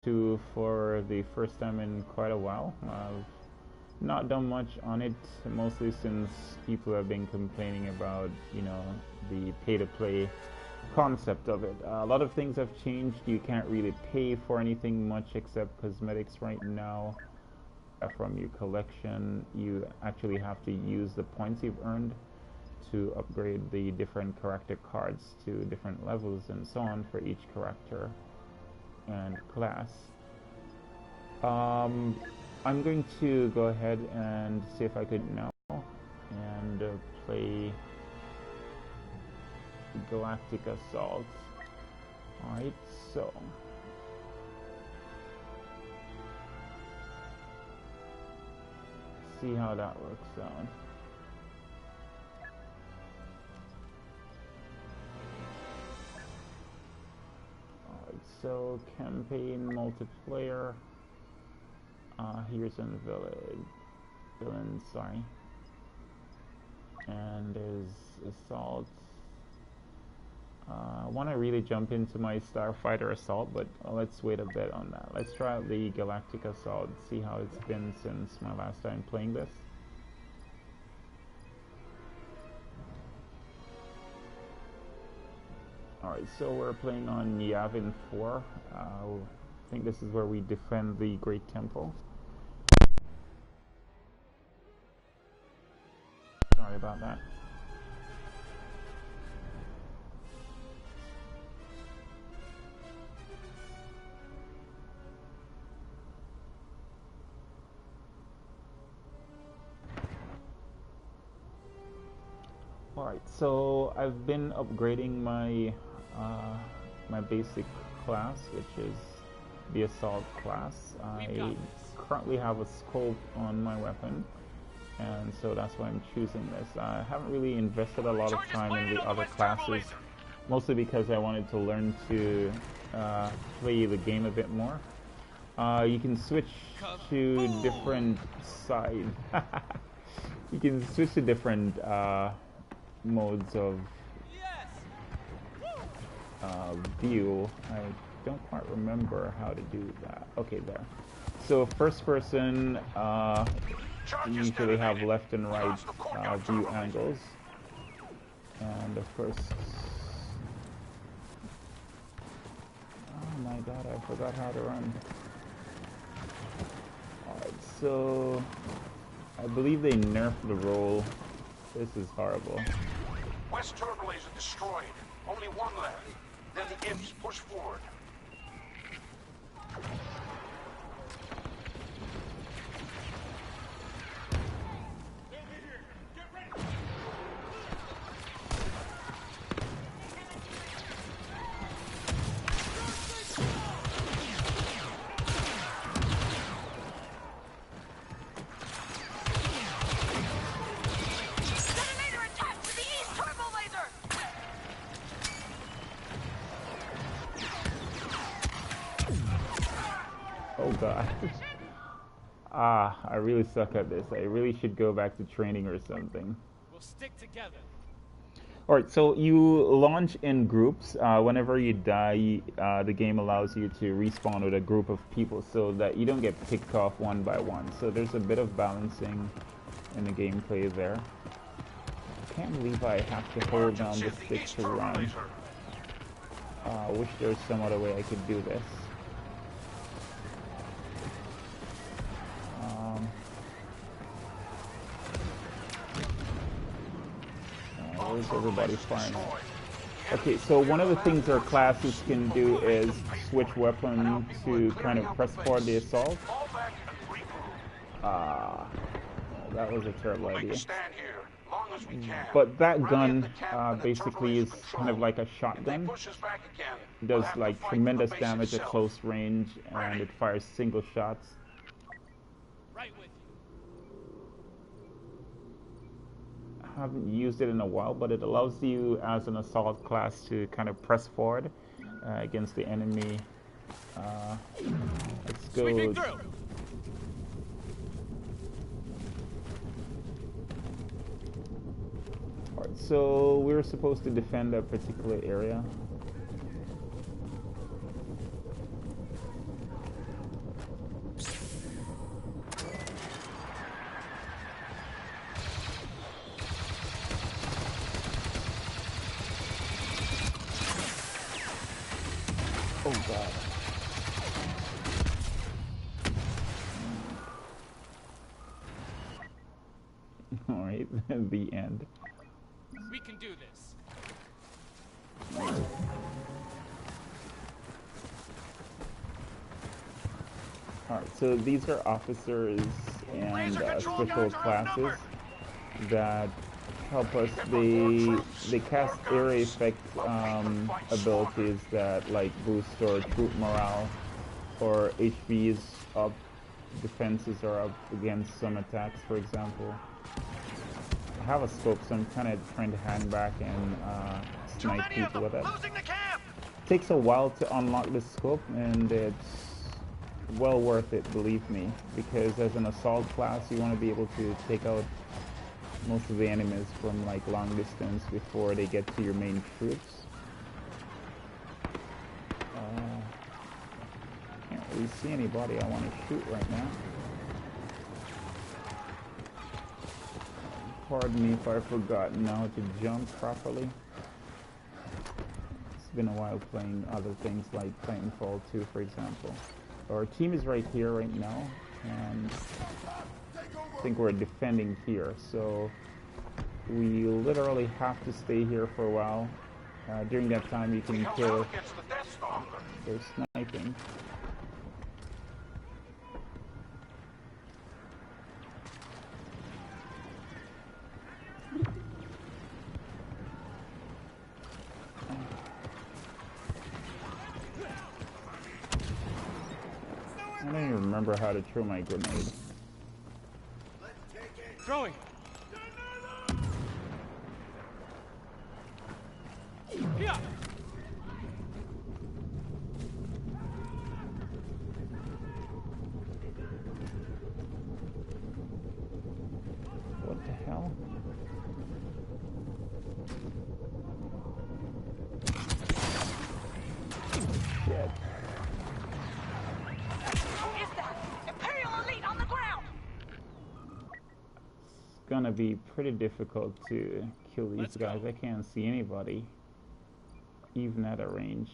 to for the first time in quite a while. I've not done much on it, mostly since people have been complaining about, the pay-to-play concept of it. A lot of things have changed. You can't really pay for anything much except cosmetics right now. From your collection, you actually have to use the points you've earned to upgrade the different character cards to different levels and so on for each character and class. I'm going to go ahead and see if I could now and play Galactic Assault. Alright, so see how that works out. Alright, so campaign multiplayer. Here's in villain, sorry. And there's assault. I want to really jump into my Starfighter Assault, but let's wait a bit on that. Let's try out the Galactic Assault, see how it's been since my last time playing this. Alright, so we're playing on Yavin 4. I think this is where we defend the Great Temple. Sorry about that. Alright, so I've been upgrading my my basic class, which is the assault class. I currently have a scope on my weapon, and so that's why I'm choosing this. I haven't really invested a lot of time in the other classes, mostly because I wanted to learn to play the game a bit more. You can switch to different sides. You can switch to different modes of view. I don't quite remember how to do that. Okay, there. So first person, you usually have left and right view angles, and of course, oh my god, I forgot how to run. Alright, so I believe they nerfed the roll. This is horrible. West turbo laser destroyed. Only one left. Then the imps push forward. Oh god. I really suck at this. I really should go back to training or something. We'll stick together. Alright, so you launch in groups. Whenever you die, the game allows you to respawn with a group of people so that you don't get picked off one by one. So there's a bit of balancing in the gameplay there. I can't believe I have to hold down the stick to run. I wish there was some other way I could do this. Where's everybody firing at? Okay, so one of the things our classes can do is switch weapon to kind of press forward the assault. That was a terrible idea. But that gun basically is kind of like a shotgun. It does like tremendous damage at close range, and it fires single shots. Right with you. I haven't used it in a while, but it allows you as an assault class to kind of press forward against the enemy. Let's go. Alright, so we're supposed to defend a particular area. God. Alright, the end. We can do this. Alright, so these are officers and special classes that help us. They cast area effect abilities that like boost our troop morale, or HP is up, defenses are up against some attacks, for example. I have a scope, so I'm kind of trying to hang back and snipe people with it. Takes a while to unlock the scope, and it's well worth it, believe me, because as an assault class you want to be able to take out most of the enemies from like long distance before they get to your main troops. Can't really see anybody I want to shoot right now. Pardon me if I've forgotten how to jump properly. It's been a while playing other things like Titanfall 2, for example. Our team is right here right now, and I think we're defending here, so we literally have to stay here for a while. During that time you can kill. They're sniping. I don't even remember how to throw my grenade. Throwing. Yeah. What the hell? Shit. Gonna be pretty difficult to kill these guys. I can't see anybody, even at a range.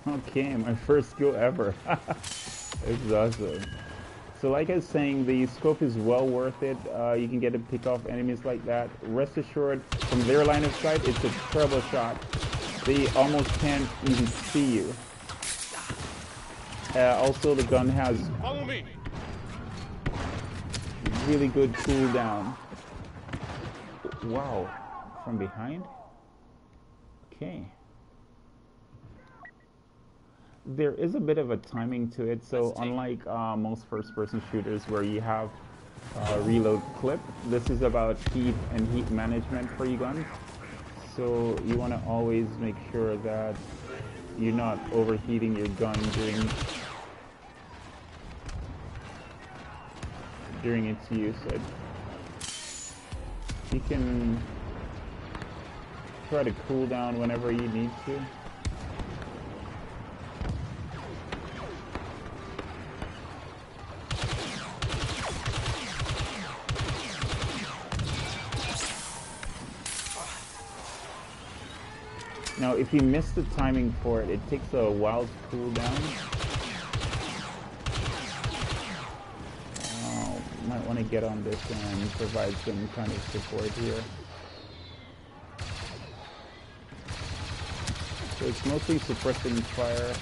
Okay, my first kill ever. It's awesome. So like I was saying, the scope is well worth it. You can get to pick off enemies like that. Rest assured, from their line of sight, it's a terrible shot. They almost can't even see you. Also, the gun has really good cooldown. Wow, from behind? Okay. There is a bit of a timing to it, so unlike most first-person shooters where you have reload clip, this is about heat and heat management for your guns. So you want to always make sure that you're not overheating your gun during its usage. You can try to cool down whenever you need to. Now, if you miss the timing for it, it takes a while to cool down. want to get on this and provide some kind of support here. So it's mostly suppressing fire.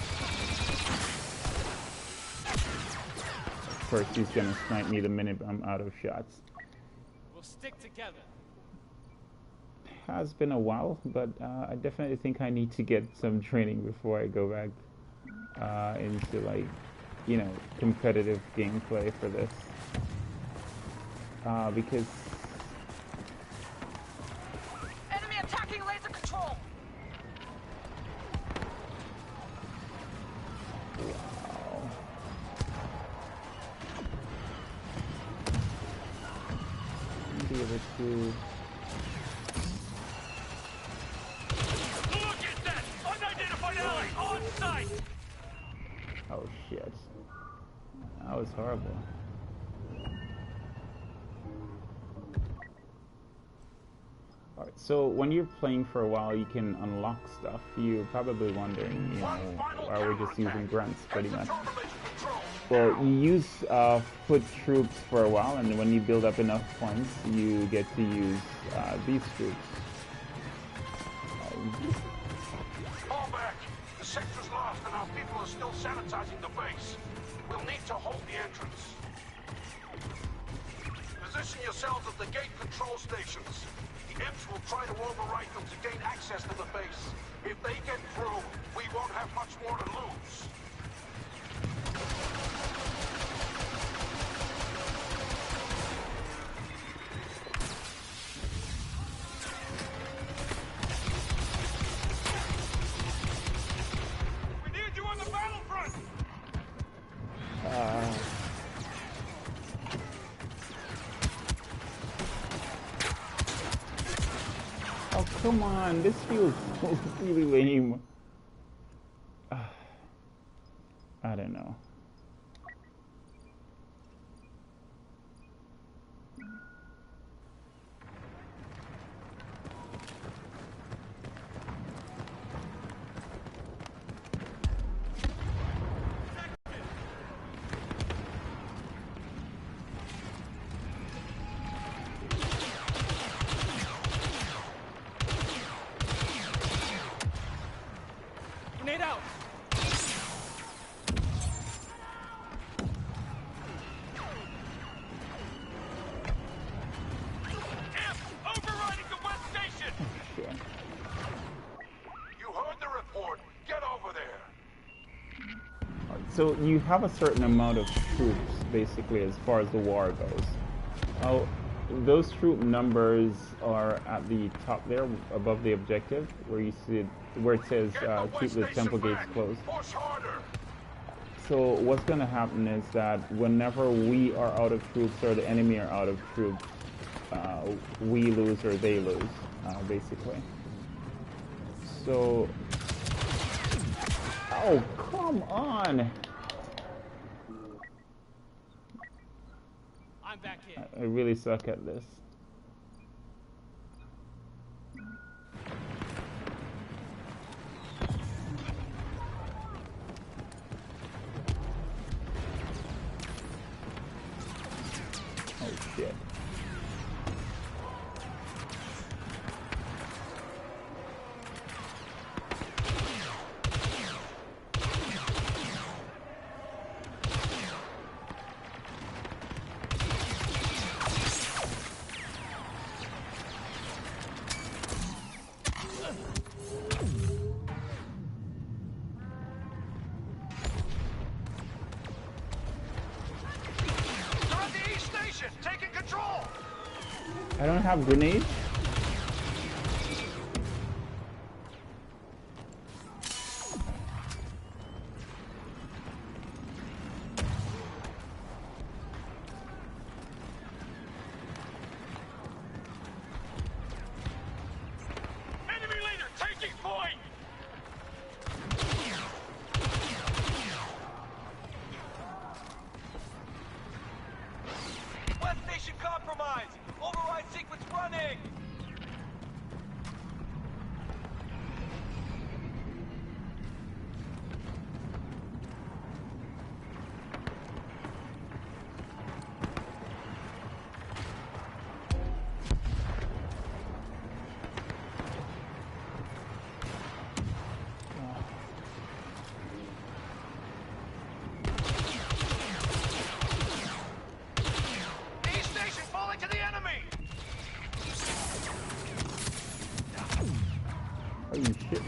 Of course, he's gonna snipe me the minute I'm out of shots. We'll stick together. Has been a while, but I definitely think I need to get some training before I go back into, like, you know, competitive gameplay for this. Because Enemy attacking laser control. wow. Be able to. Look at that! Unidentified ally on site! Oh shit. That was horrible. Alright, so when you're playing for a while, you can unlock stuff. You're probably wondering, you know, why we're just using grunts, pretty much. Well, you use foot troops for a while, and when you build up enough points, you get to use these troops. Fall back! The sector's lost and our people are still sanitizing the base. We'll need to hold the entrance. Position yourselves at the gate control stations. The imps will try to override them to gain access to the base. If they get through, we won't have much more to lose. We need you on the battlefront! Oh, come on, this feels really lame. I don't know. Grenade out. Overriding the west station! Shit. You heard the report. Get over there. So you have a certain amount of troops, basically, as far as the war goes. Oh, those troop numbers are at the top there, above the objective, where you see it, where it says keep the temple gates closed. Push harder. So what's going to happen is that whenever we are out of troops or the enemy are out of troops, we lose or they lose, basically. So, oh, come on! I'm back in. I really suck at this. Oh shit. They're at the east station, taking control. I don't have grenades? Enemy leader taking point. West station compromised. Override sequence running.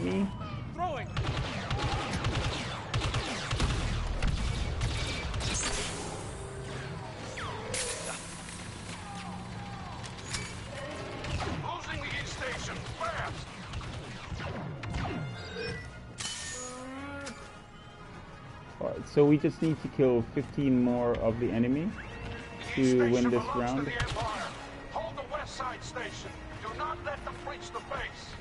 me. Throwing. Losing the east station, fast! Alright, so we just need to kill 15 more of the enemy to win this round. Hold the west side station. Do not let them breach the base.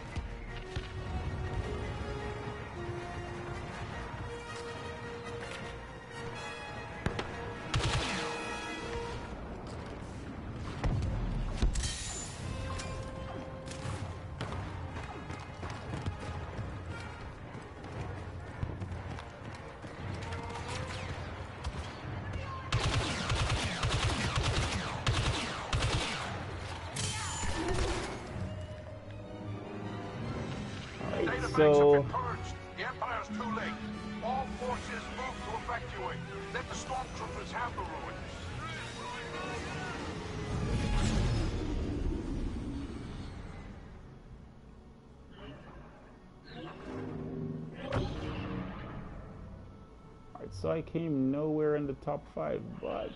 So the Empire's too late. All forces move to evacuate. Let the stormtroopers have the ruins. alright, so I came nowhere in the top 5, but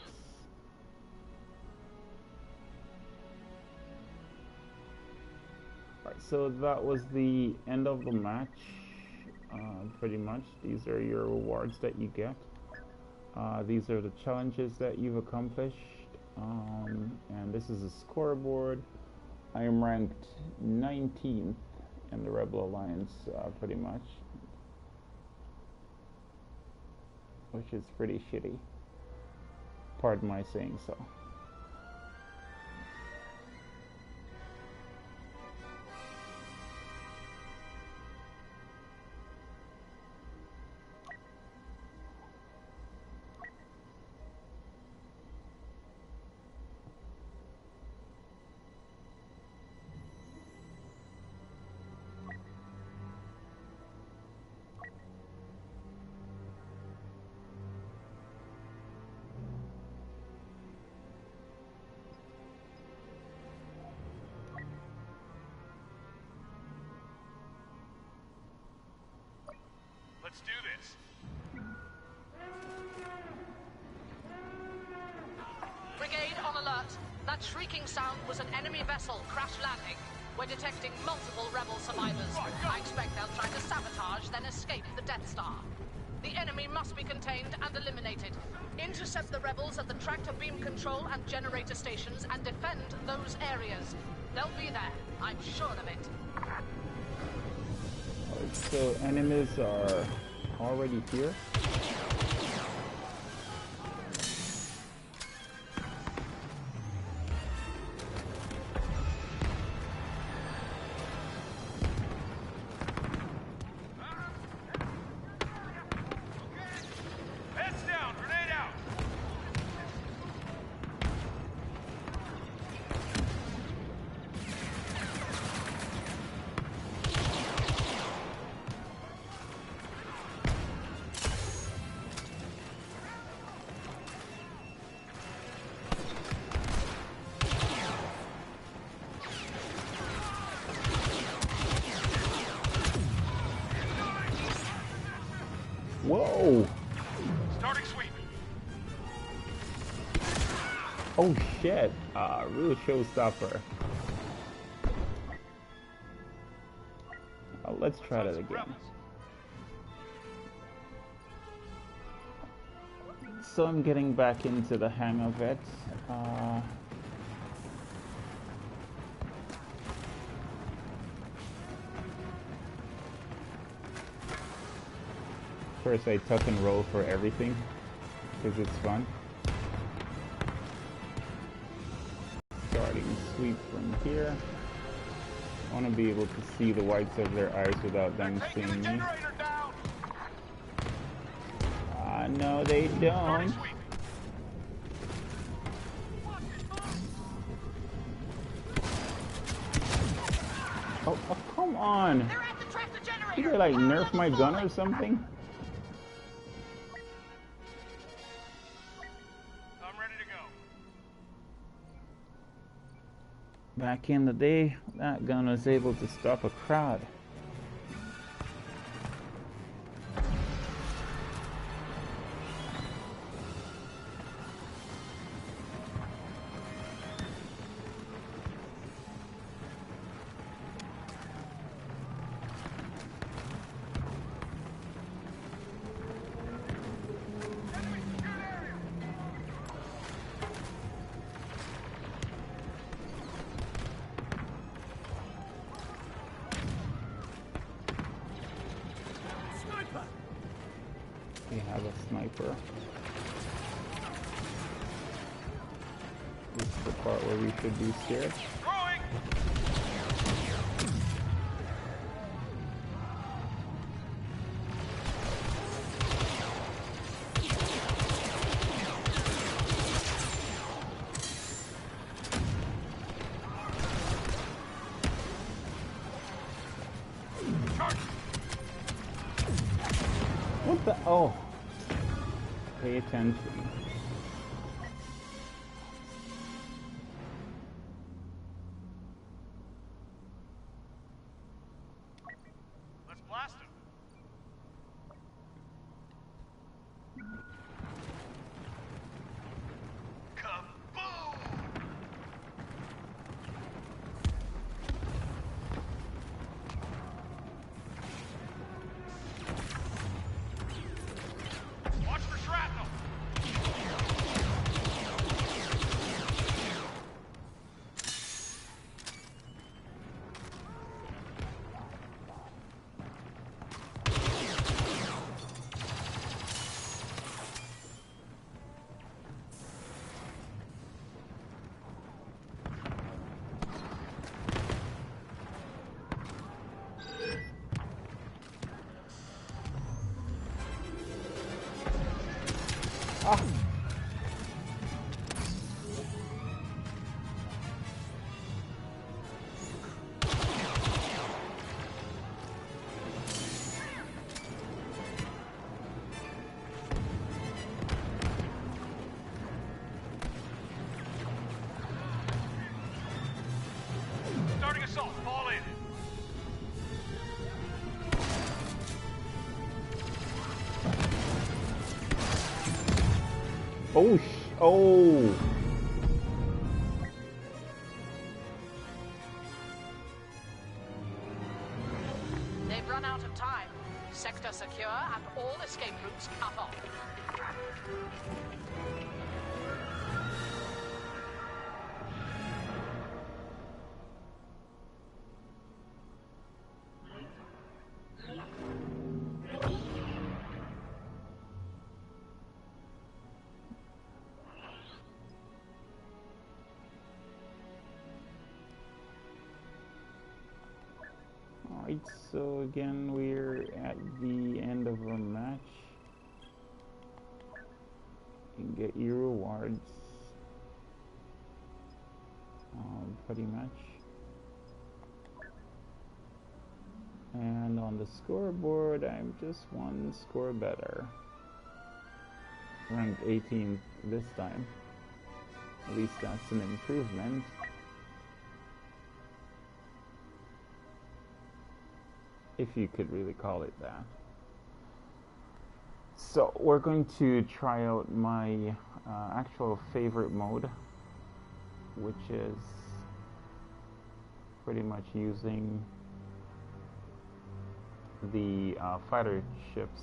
so that was the end of the match, pretty much. These are your rewards that you get. These are the challenges that you've accomplished, and this is a scoreboard. I am ranked 19th in the Rebel Alliance, pretty much, which is pretty shitty. Pardon my saying so. Let's do this. Brigade on alert. That shrieking sound was an enemy vessel crash landing. We're detecting multiple rebel survivors. I expect they'll try to sabotage, then escape the Death Star. The enemy must be contained and eliminated. Intercept the rebels at the tractor beam control and generator stations and defend those areas. They'll be there. I'm sure of it. So enemies are already here. Heads down, grenade out. Whoa! Starting sweep. Oh shit! Real showstopper. Let's try that again. So I'm getting back into the hang of it. First I tuck and roll for everything, because it's fun. Starting sweep from here. I want to be able to see the whites of their eyes without them seeing me. No they don't. Oh, come on! They're at the tractor generator. Did they like nerf my gun or something? I'm ready to go. Back in the day, that gun was able to stop a crowd. sniper. This is the part where we should be scared. Throwing! What the? Oh. Pay attention. Let's blast him. Kaboom! Watch for shrapnel. Ah. Starting assault. Fall in. Oh, oh. They've run out of time. Sector secure and all escape routes cut off. Alright, so again we're at the end of a match. You can get your rewards. Pretty much. And on the scoreboard, I'm just one score better. Ranked 18th this time. At least that's an improvement. If you could really call it that. So we're going to try out my actual favorite mode, which is pretty much using the fighter ships.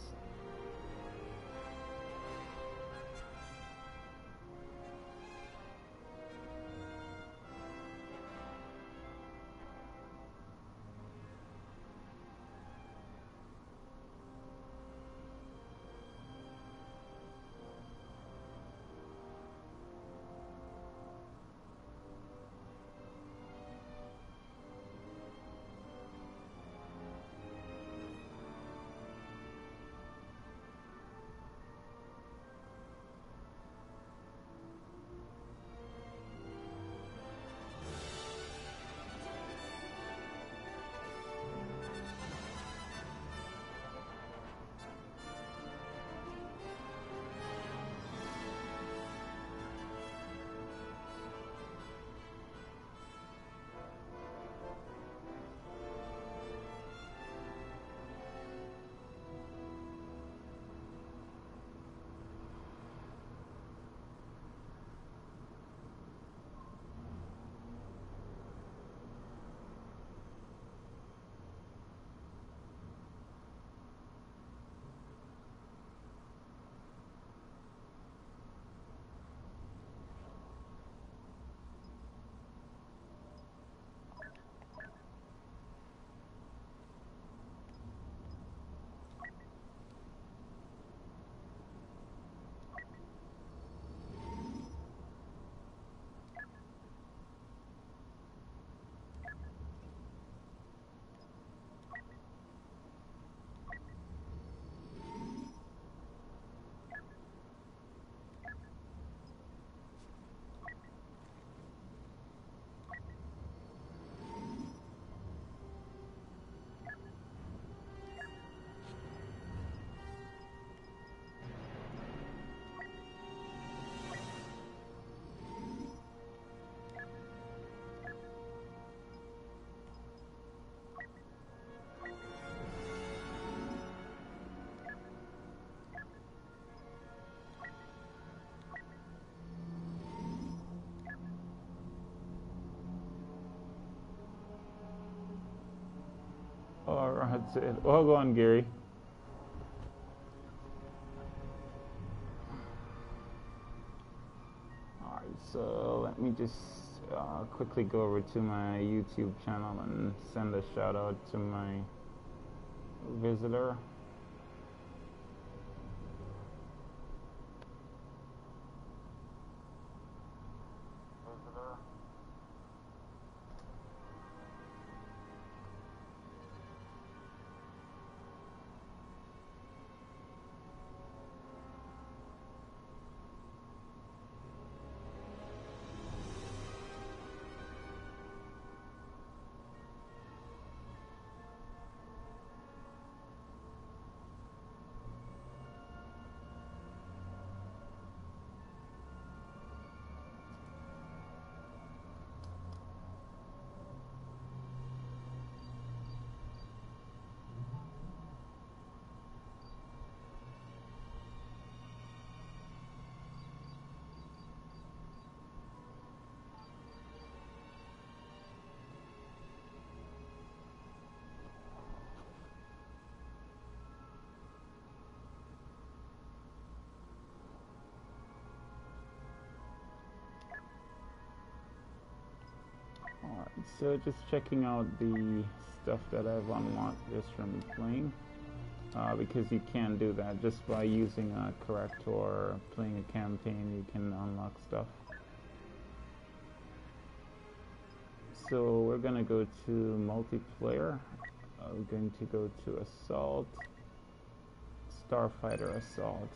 That's it. Oh, go on, Gary. Alright, so let me just quickly go over to my YouTube channel and send a shout out to my visitor. Alright, so just checking out the stuff that I've unlocked just from playing, because you can do that just by using a correct or playing a campaign. You can unlock stuff. So we're gonna go to multiplayer. We're going to go to Assault, Starfighter Assault.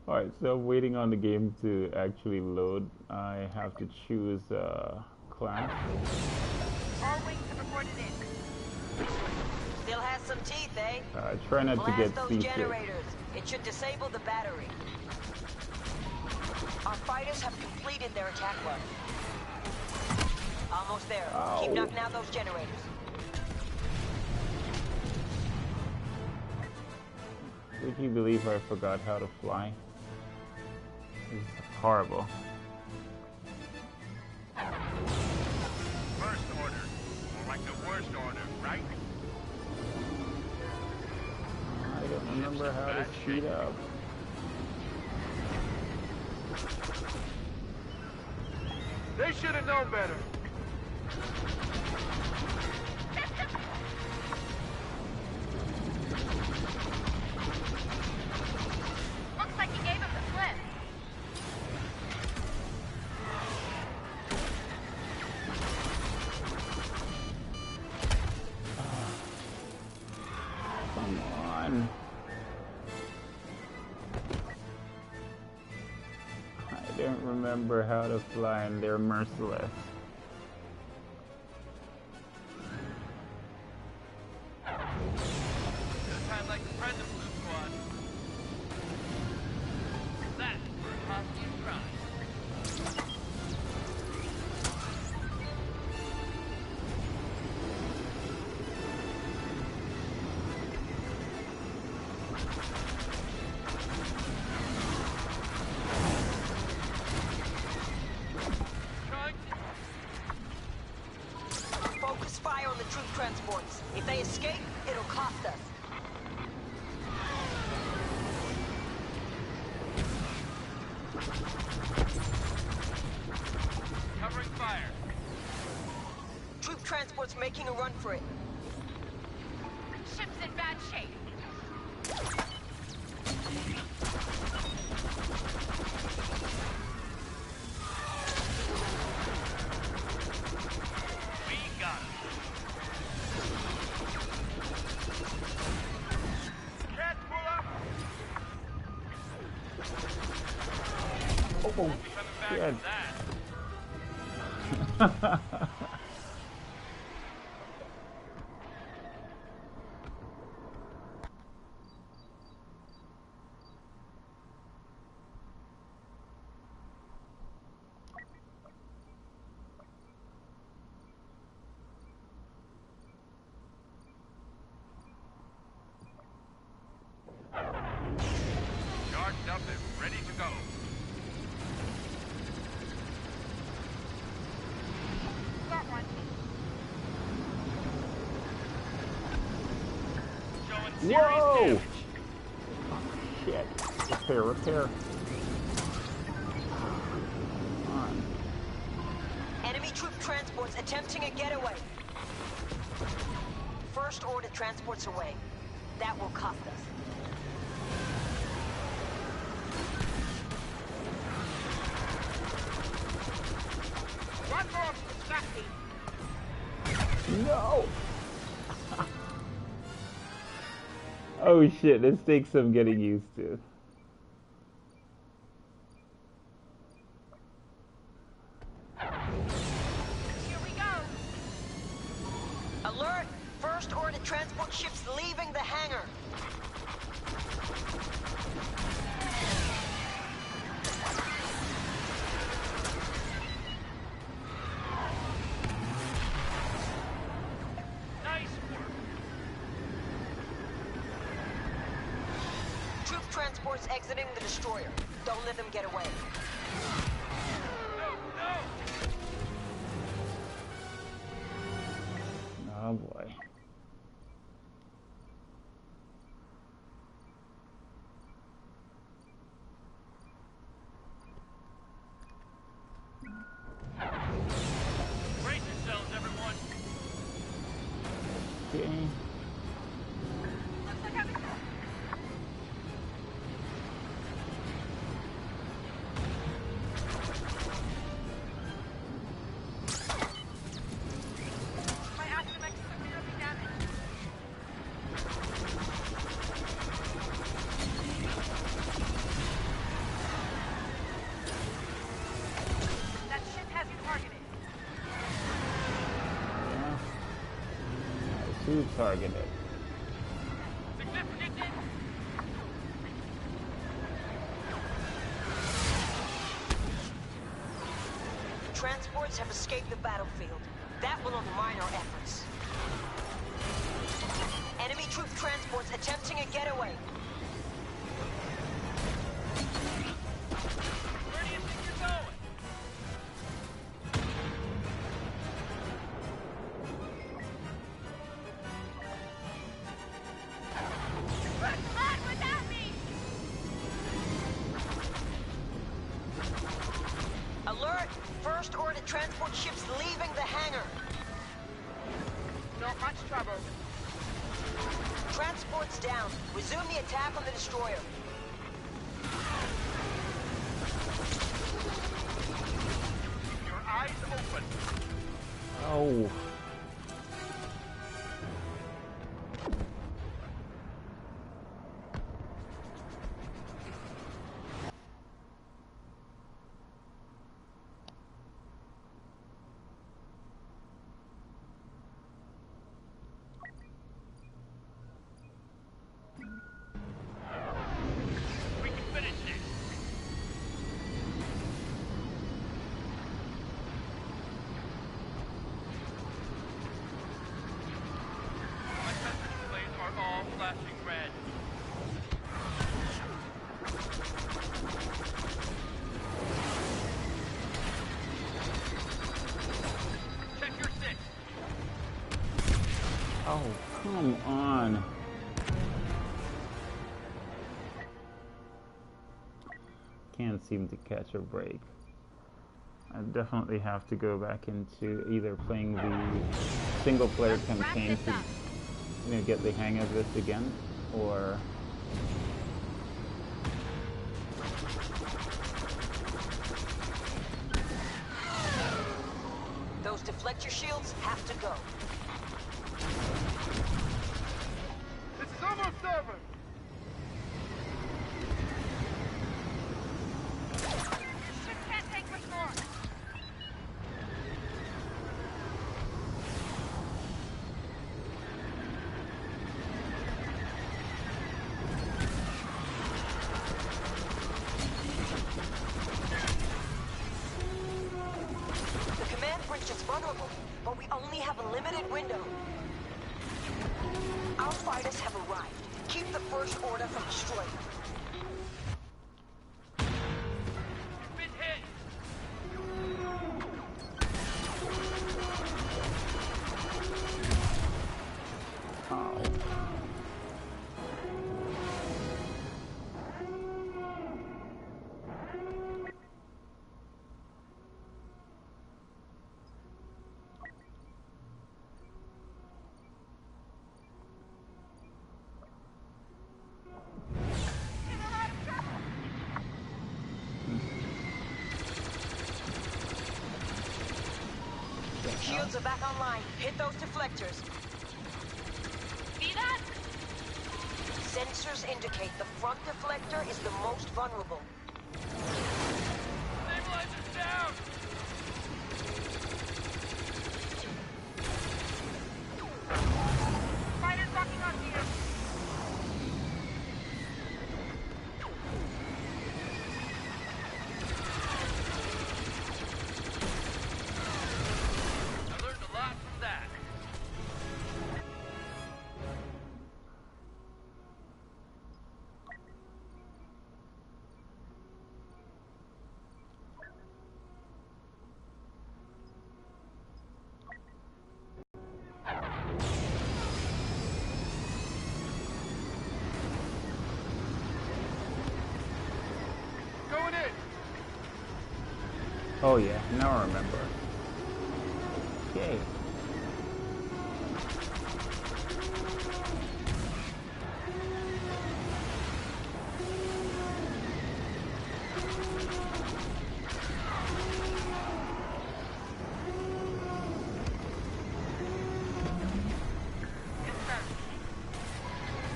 Alright, so I'm waiting on the game to actually load. I have to choose a class. All wings have reported in. Still has some teeth, eh? Try not to get those seasick. generators. It should disable the battery. Our fighters have completed their attack run. Almost there. Ow. Keep knocking out those generators. Would you believe I forgot how to fly? It's horrible. First order. More like the worst order, right? I don't remember how to speed up. They should have known better. Looks like you gave him the slip. Come on. I don't remember how to fly and they're merciless. Kind of like the present Blue Squad. That for a costume crime. Trying to Focus fire on the troop transports. If they escape, it'll cost us. covering fire. Troop transport's making a run for it. Ship's in bad shape. We got him. Can't pull up. Oh, Won't be coming back shit. from that. Charged up and ready to go. Got one. Showing serious Whoa! damage. Shit. Repair, repair. Come on. Enemy troop transports attempting a getaway. First order transports away. That will cost us. One more distracting. No! Oh shit, this takes some getting used to. Here we go. Alert! First order transport ships leaving the hangar. Nice work. Troop transports exiting the destroyer. Don't let them get away. No, no. Oh boy. Brace yourselves, everyone. Okay. Looks like I'm... My astromech is severely damaged. That ship has you targeted. Yeah. Who targeted? Significant hit. Transports have escaped the battlefield. That will undermine our efforts. Enemy troop transports attempting a getaway. Where do you think you're going? Run without me! Alert! First order transport ships leaving the hangar. Not much trouble. Transports down. Resume the attack on the destroyer. Keep your eyes open. Oh. We can finish this. My sensor displays are all flashing red. Check your six. Oh, come on. Can't seem to catch a break. I definitely have to go back into either playing the single player campaign to get the hang of this again, or Those deflector shields have to go. It's almost over. Ship fighters have arrived. Keep the First Order from destroying them. Been hit. Oh. Shields are back online. Hit those deflectors. See that? Sensors indicate the front deflector is the most vulnerable. Stabilizer's down. Fighters locking onto you. I learned a lot from that. Going in. Oh yeah, now I remember. Yay.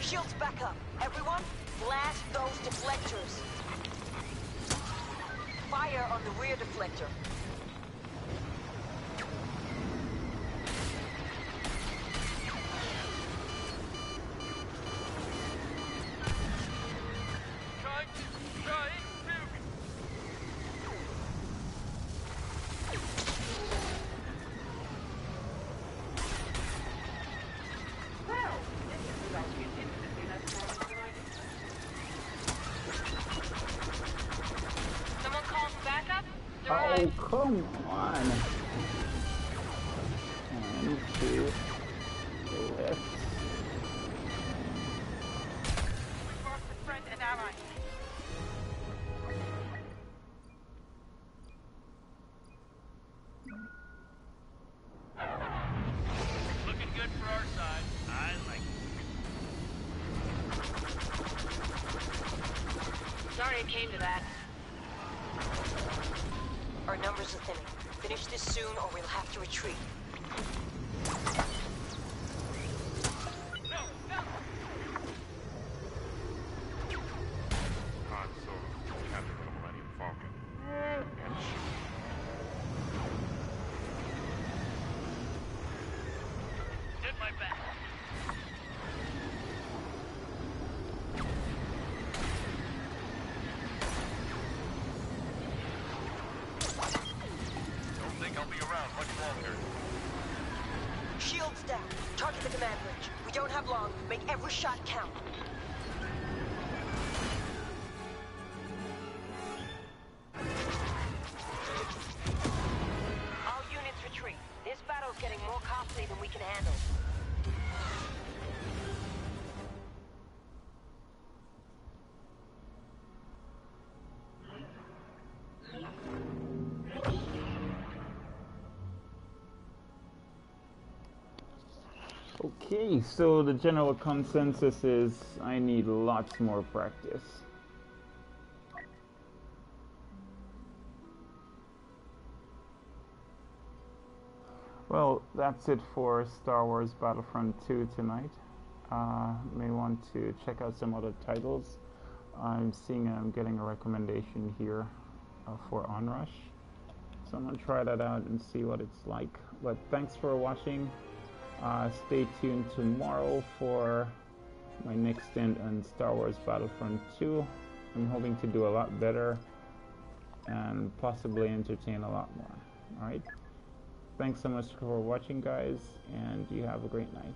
Shields back up. Everyone, blast those deflectors. Fire on the rear deflector. Trying to. Someone call for backup? They're Oh, on. come on. And to the left. We've lost a friend and ally. Looking good for our side. I like it. Sorry it came to that. Our numbers are thinning. Finish this soon or we'll have to retreat. No, no. Han Solo, captain of the Millennium Falcon. And Hit my back. don't think I'll be around much longer. Shields down. Target the command bridge. We don't have long. Make every shot count. All units retreat. This battle's getting more costly than we can handle. Okay, so the general consensus is I need lots more practice. Well, that's it for Star Wars Battlefront 2 tonight. May want to check out some other titles. I'm seeing I'm getting a recommendation here for Onrush. So I'm going to try that out and see what it's like. But thanks for watching. Stay tuned tomorrow for my next stint on Star Wars Battlefront 2. I'm hoping to do a lot better and possibly entertain a lot more. Alright? Thanks so much for watching, guys, and you have a great night.